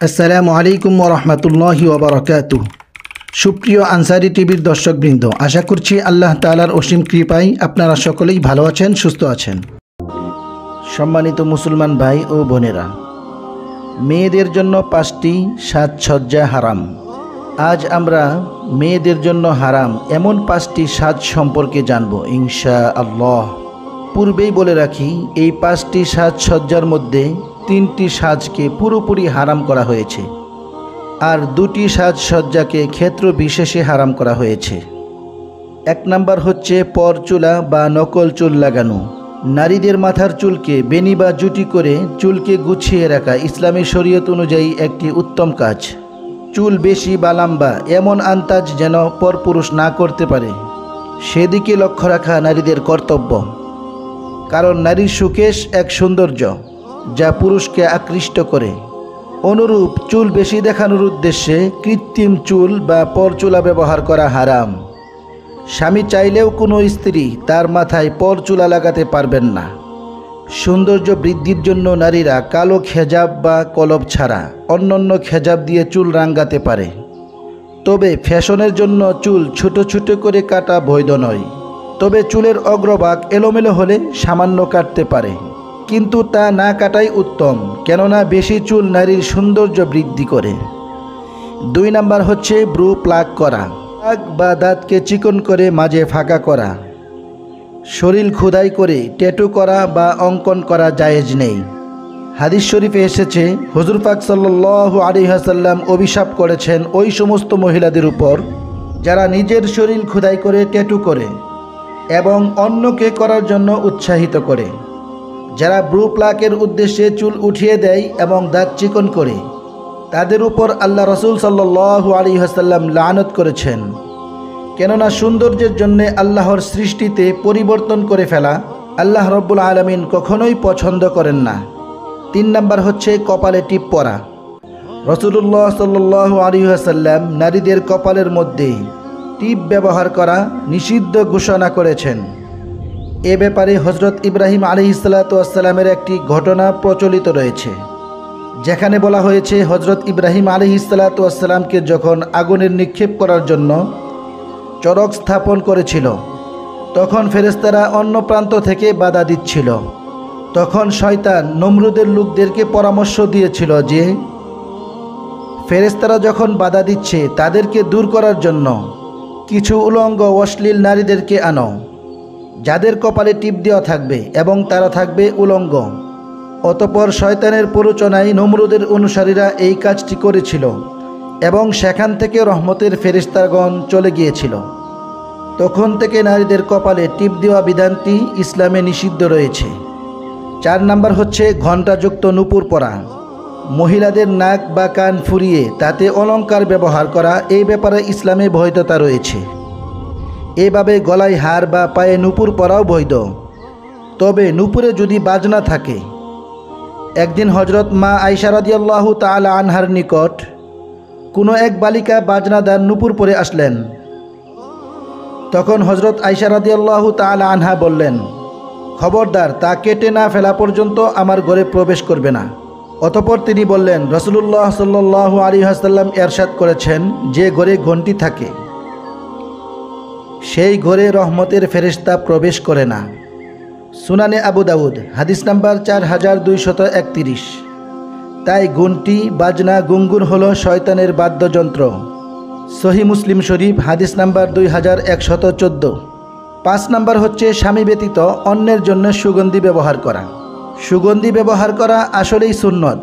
আসসালামু আলাইকুম ওয়া রাহমাতুল্লাহি ওয়া বারাকাতুহু। সুপ্রিয় আনসারি টিভির দর্শকবৃন্দ, আশা করছি আল্লাহ তাআলার অসীম কৃপায় আপনারা সকলেই ভালো আছেন, সুস্থ আছেন। সম্মানিত মুসলমান ভাই ও বোনেরা, মেয়েদের জন্য 5টি সাজসজ্জা হারাম। আজ আমরা মেয়েদের জন্য হারাম এমন 5টি সাজ সম্পর্কে জানব ইনশাআল্লাহ। পূর্বেই বলে রাখি, এই 5টি সাজসজ্জার মধ্যে 3টি সাজকে পুরোপুরি হারাম করা হয়েছে, আর 2টি সাজসজ্জাকে ক্ষেত্র বিশেষে হারাম করা হয়েছে। 1 নাম্বার হচ্ছে পরচুলা বা নকল চুল লাগানো। নারীদের মাথার চুলকে বেনি বা জুটি করে চুলকে গুছিয়ে রাখা ইসলামী শরীয়ত অনুযায়ী একটি উত্তম কাজ। চুল বেশি বা লম্বা এমন আন্তাজ যেন পরপুরুষ না করতে পারে, সেদিকে লক্ষ্য রাখা নারীদের কর্তব্য। কারণ নারীর সুকেশ এক সৌন্দর্য যা পুরুষকে আকৃষ্ট করে। অনুরূপ চুল বেশি দেখানোর উদ্দেশ্যে কৃত্রিম চুল বা পরচুলা ব্যবহার করা হারাম। স্বামী চাইলেও কোনো স্ত্রী তার মাথায় পরচুলা লাগাতে পারবেন না। সৌন্দর্য বৃদ্ধির জন্য নারীরা কালো খেজাব বা কলব ছাড়া অন্যান্য খেজাব দিয়ে চুল রাঙাতে পারে। তবে ফ্যাশনের জন্য চুল ছোট ছোট করে কাটা বৈধ নয়। তবে চুলের অগ্রভাগ এলোমেলো হলে সামান্য কাটতে পারে, কিন্তু তা না কাটাই উত্তম, কেননা বেশি চুল নারীর সৌন্দর্য বৃদ্ধি করে। 2 নাম্বার হচ্ছে ব্রু প্লাক করা। প্লাক বা দাঁতকে চিকন করে মাঝে ফাঁকা করা। শরীর খোদাই করে ট্যাটু করা বা অঙ্কন করা জায়েজ নেই। হাদিস শরীফে এসেছে, হুজুর পাক সাল্লাল্লাহু আলাইহি ওয়াসাল্লাম অভিশাপ করেছেন ওই সমস্ত মহিলাদের উপর যারা নিজের শরীর খোদাই করে ট্যাটু করে এবং অন্যকে করার জন্য উৎসাহিত করে। যারা ব্রু প্লাকের উদ্দেশ্যে চুল উঠিয়ে দেয় এবং দাঁত চিকন করে, তাদের উপর আল্লাহ রাসূল সাল্লাল্লাহু আলাইহি ওয়াসাল্লাম লানত করেছেন। কেননা সৌন্দর্যের জন্য আল্লাহর সৃষ্টিতে পরিবর্তন করে ফেলা আল্লাহ রব্বুল আলামিন কখনোই পছন্দ করেন না। 3 নাম্বার হচ্ছে কপালে টিপ পরা। রাসূলুল্লাহ সাল্লাল্লাহু আলাইহি ওয়াসাল্লাম নারীদের কপালের মধ্যে টিপ ব্যবহার করা নিষিদ্ধ ঘোষণা করেছেন। এ ব্যাপারে হযরত ইব্রাহিম আলাইহিসসালাতু ওয়াসসালামের একটি ঘটনা প্রচলিত রয়েছে, যেখানে বলা হয়েছে হযরত ইব্রাহিম আলাইহিসসালাতু ওয়াসসালামকে যখন আগুনের নিক্ষেপ করার জন্য চড়ক স্থাপন করেছিল, তখন ফেরেশতারা অন্য প্রান্ত থেকে বাধা দিচ্ছিল। তখন শয়তান নমরুদের লোকদেরকে পরামর্শ দিয়েছিল যে ফেরেশতারা যখন বাধা দিচ্ছে তাদেরকে দূর করার জন্য কিছু উলঙ্গ অশ্লীল নারীদেরকে আনো, যাদের কপালে টিপ দেওয়া থাকবে এবং তারা থাকবে উলঙ্গ। অতঃপর শয়তানের প্ররোচনায় নমরুদের অনুসারীরা এই কাজটি করেছিল এবং সেখান থেকে রহমতের ফেরেশতাগণ চলে গিয়েছিল। তখন থেকে নারীদের কপালে টিপ দেওয়া বিধানটি ইসলামে নিষিদ্ধ রয়েছে। 4 নাম্বার হচ্ছে ঘণ্টাযুক্ত নূপুর পরা। মহিলাদের নাক বা কান ফুরিয়ে তাতে অলঙ্কার ব্যবহার করা, এই ব্যাপারে ইসলামে বৈধতা রয়েছে। এভাবে গলায় হার বা পায়ে নূপুর পরাও বৈধ, তবে নূপুরে যদি বাজনা থাকে। একদিন হযরত মা আয়েশা রাদিয়াল্লাহু তাআলা আনহার নিকট কোনো এক বালিকা বাজনাদার নূপুর পরে আসলেন। তখন হযরত আয়েশা রাদিয়াল্লাহু তাআলা আনহা বললেন, খবরদার, তা কেটে না ফেলা পর্যন্ত আমার ঘরে প্রবেশ করবে না। অতঃপর তিনি বললেন, রাসূলুল্লাহ সাল্লাল্লাহু আলাইহি ওয়াসাল্লাম ইরশাদ করেছেন, যে ঘরে ঘণ্টি থাকে সেই ঘরে রহমতের ফেরেশতা প্রবেশ করে না। সুনানে আবু দাউদ হাদিস নাম্বার 4231। তাই ঘণ্টি, বাজনা, গুনগুন হলো শয়তানের বাদ্যযন্ত্র। সহিহ মুসলিম শরীফ হাদিস নাম্বার 2114। 5 নাম্বার হচ্ছে স্বামী ব্যতীত অন্যের জন্য সুগন্ধি ব্যবহার করা। সুগন্ধি ব্যবহার করা আসলেই সুন্নত।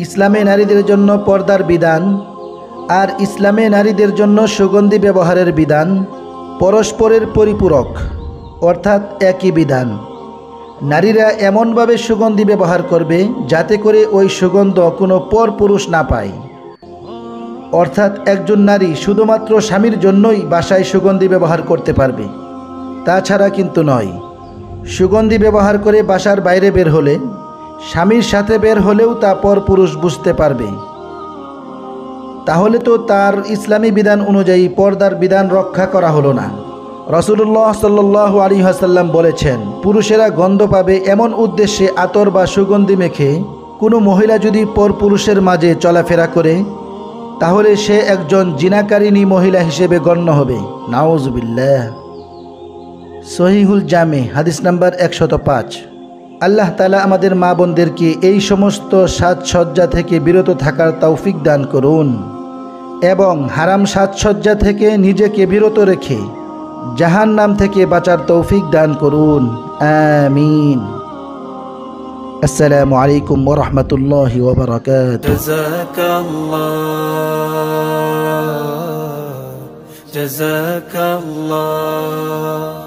ইসলামে নারীদের জন্য পর্দার বিধান আর ইসলামে নারীদের জন্য সুগন্ধি ব্যবহারের বিধান পরস্পরের পরিপূরক, অর্থাৎ একই বিধান। নারীরা এমনভাবে সুগন্ধি ব্যবহার করবে যাতে করে ওই সুগন্ধ কোনো পরপুরুষ না পায়। অর্থাৎ একজন নারী শুধুমাত্র স্বামীর জন্যই বাসায় সুগন্ধি ব্যবহার করতে পারবে, তাছাড়া কিন্তু নয়। সুগন্ধি ব্যবহার করে বাসার বাইরে বের হলে, স্বামীর সাথে বের হলেও তা পরপুরুষ বুঝতে পারবে। তাহলে তো তার ইসলামী বিধান অনুযায়ী পর্দার বিধান রক্ষা করা হলো না। রাসূলুল্লাহ সাল্লাল্লাহু আলাইহি ওয়াসাল্লাম বলেছেন, পুরুষেরা গন্ধ পাবে এমন উদ্দেশ্যে আতর বা সুগন্ধি মেখে কোনো মহিলা যদি পরপুরুষের মাঝে চলাফেরা করে তাহলে সে একজন জিনাকারিনী মহিলা হিসেবে গণ্য হবে। নাউজুবিল্লাহ। সহিহুল জামে হাদিস নাম্বার 105। আল্লাহ তাআলা আমাদের মা বোনদেরকে এই সমস্ত সাজসজ্জা থেকে বিরত থাকার তৌফিক দান করুন এবং হারাম সাজসজ্জা থেকে নিজেকে বিরত রেখে জাহান্নাম থেকে বাঁচার তৌফিক দান করুন। আমিন। আসসালামু আলাইকুম ওয়া রাহমাতুল্লাহি ওয়া বারাকাতুহু। জাযাকাল্লাহ।